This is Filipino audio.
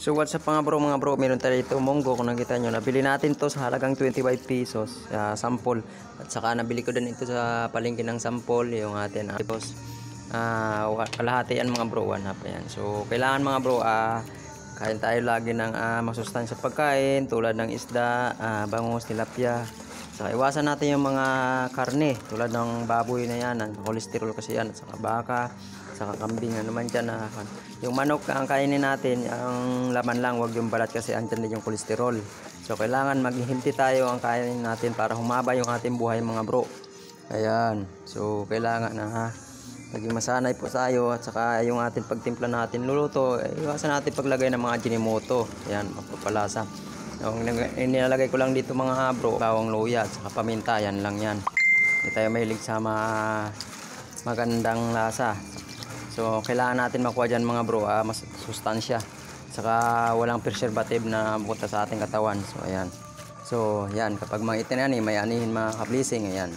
So what's up mga bro, meron tayo dito munggo. Kung nakita nyo, nabili natin to sa halagang 25 pesos, sample. At saka nabili ko din ito sa palengke ng sample, yung atin tapos kalahati yan mga bro, 1 half yan. So kailangan mga bro, kain tayo lagi ng masustansya pagkain tulad ng isda, bangus, tilapia. Saka iwasan natin yung mga karne tulad ng baboy na yan, ang cholesterol kasi yan, at saka baka, saka kambing, ano man dyan. Yung manok ang kainin natin, ang laman lang, wag yung balat kasi andyan din yung cholesterol. So kailangan maging healthy tayo ang kainin natin para humaba yung ating buhay mga bro. Ayan, so kailangan maging masanay po tayo, at saka yung ating pagtimpla natin luluto, iwasan natin paglagay ng mga Ajinomoto. Ayan, mapapalasa. Yung nilalagay ko lang dito mga bro, bawang luya at saka paminta, yan lang yan. Hindi tayo mahilig sa magandang lasa. So kailangan natin makuha dyan mga bro, mas sustansya, saka walang preservative na buta sa ating katawan. So ayan, so yan, kapag mga itin yan, may anihin mga ka-blessing. Ayan,